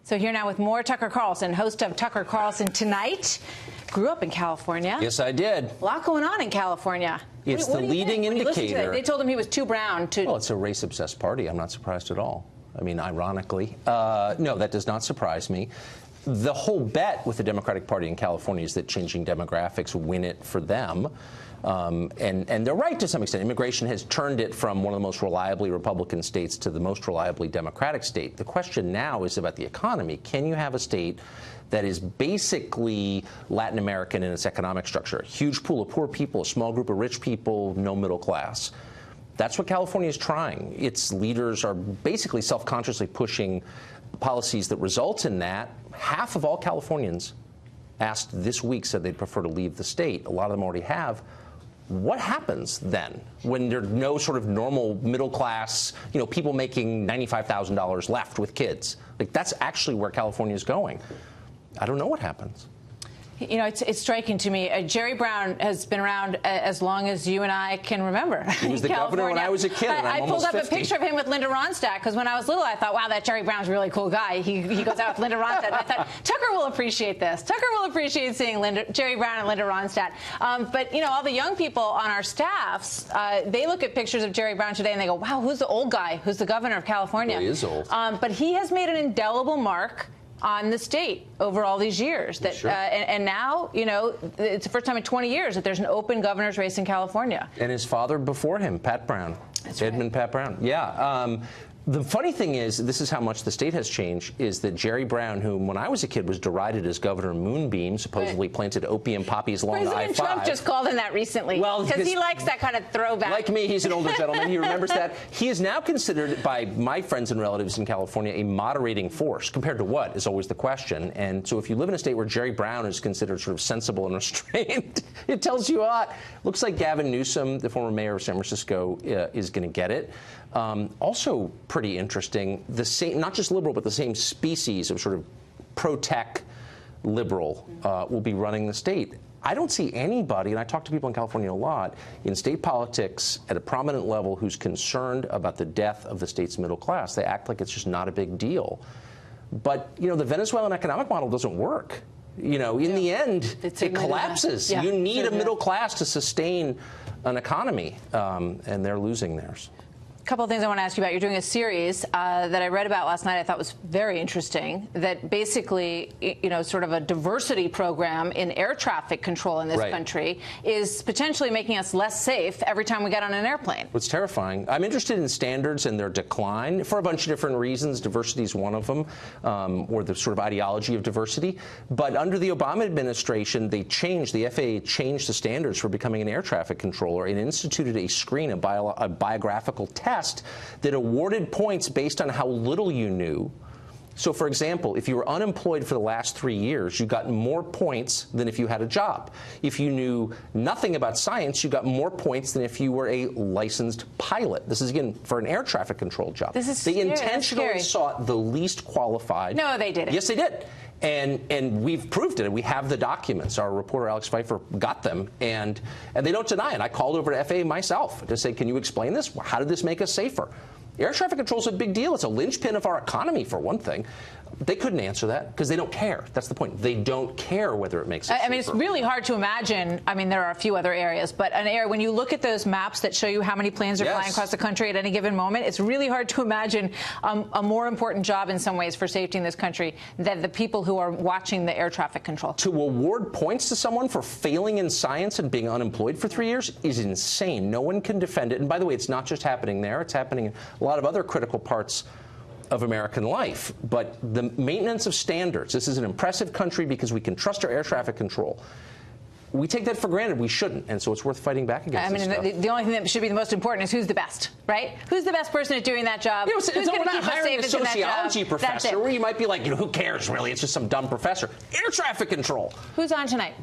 So here now with more Tucker Carlson, host of Tucker Carlson Tonight. Grew up in California. Yes, I did. A lot going on in California. It's the leading indicator. They told him he was too brown to... Well, it's a race-obsessed party. I'm not surprised at all. I mean, ironically. No, that does not surprise me. The whole bet with the Democratic Party in California is that changing demographics win it for them. And they're right to some extent. Immigration has turned it from one of the most reliably Republican states to the most reliably Democratic state. The question now is about the economy. Can you have a state that is basically Latin American in its economic structure? A huge pool of poor people, a small group of rich people, no middle class. That's what California is trying. Its leaders are basically self-consciously pushing policies that result in that. Half of all Californians asked this week said they'd prefer to leave the state. A lot of them already have. What happens then when there are no sort of normal middle class, people making $95,000 left with kids? Like, that's actually where California is going. I don't know what happens. It's striking to me. Jerry Brown has been around as long as you and I can remember. He was the governor when I was a kid, and I'm almost 50. I pulled up a picture of him with Linda Ronstadt, because when I was little, I thought, wow, that Jerry Brown's a really cool guy. He goes out with Linda Ronstadt. And I thought, Tucker will appreciate this. Tucker will appreciate seeing Jerry Brown and Linda Ronstadt. But, all the young people on our staffs, they look at pictures of Jerry Brown today, and they go, wow, who's the old guy who's the governor of California? Well, he is old. But he has made an indelible mark on the state over all these years. That sure. And now, it's the first time in 20 years that there's an open governor's race in California. And his father before him, Pat Brown. That's Edmund right. Pat Brown. Yeah. The funny thing is, this is how much the state has changed, is that Jerry Brown, whom when I was a kid was derided as Governor Moonbeam, supposedly planted opium poppies along the I-5. President Trump just called him that recently. Well, because he likes that kind of throwback. Like me, he's an older gentleman. He remembers that. He is now considered by my friends and relatives in California a moderating force. Compared to what is always the question. And so if you live in a state where Jerry Brown is considered sort of sensible and restrained, it tells you a lot. Looks like Gavin Newsom, the former mayor of San Francisco, is going to get it. Also pretty interesting, the same, not just liberal, but the same species of sort of pro-tech liberal will be running the state. I don't see anybody, and I talk to people in California a lot, in state politics at a prominent level who's concerned about the death of the state's middle class. They act like it's just not a big deal. But, the Venezuelan economic model doesn't work. In the end, it collapses. Yeah, you need a middle class to sustain an economy, and they're losing theirs. A couple of things I want to ask you about. You're doing a series that I read about last night I thought was very interesting, that basically, sort of a diversity program in air traffic control in this country is potentially making us less safe every time we get on an airplane. It's terrifying. I'm interested in standards and their decline for a bunch of different reasons. Diversity is one of them, or the sort of ideology of diversity. But under the Obama administration, the FAA changed the standards for becoming an air traffic controller and instituted a screen, a biographical test that awarded points based on how little you knew. So, for example, if you were unemployed for the last 3 years, you got more points than if you had a job. If you knew nothing about science, you got more points than if you were a licensed pilot. This is, again, for an air traffic control job. This is They intentionally sought the least qualified. No, they didn't. Yes, they did. And we've proved it. We have the documents. Our reporter, Alex Pfeiffer, got them. And they don't deny it. I called over to FAA myself to say, can you explain this? How did this make us safer? Air traffic control is a big deal. It's a linchpin of our economy, for one thing. They couldn't answer that because they don't care. That's the point. They don't care whether it makes it safer. I mean, it's really hard to imagine. I mean, there are a few other areas, but when you look at those maps that show you how many planes are flying across the country at any given moment, it's really hard to imagine a more important job in some ways for safety in this country than the people who are watching the air traffic control. To award points to someone for failing in science and being unemployed for 3 years is insane. No one can defend it. And by the way, it's not just happening there. It's happening in a lot of other critical parts of American life. But the maintenance of standards, this is an impressive country because we can trust our air traffic control. We take that for granted. We shouldn't. And so it's worth fighting back against this stuff. The only thing that should be the most important is who's the best, right? Who's the best person at doing that job? Who's going to keep us safe as a sociology professor where you might be like, who cares really? It's just some dumb professor. Air traffic control. Who's on tonight?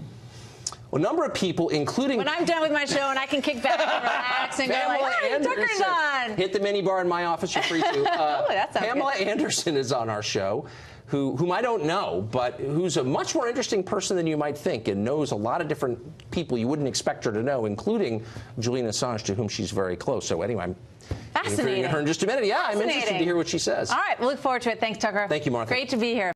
A number of people, including... When I'm done with my show and I can kick back and relax and go like, hey, Tucker's on. Hit the mini bar in my office. You're free to. Pamela Anderson is on our show, whom I don't know, but who's a much more interesting person than you might think and knows a lot of different people you wouldn't expect her to know, including Julian Assange, to whom she's very close. So anyway, I'm fascinating. Her in just a minute. Yeah, I'm interested to hear what she says. All right, we'll look forward to it. Thanks, Tucker. Thank you, Martha. Great to be here.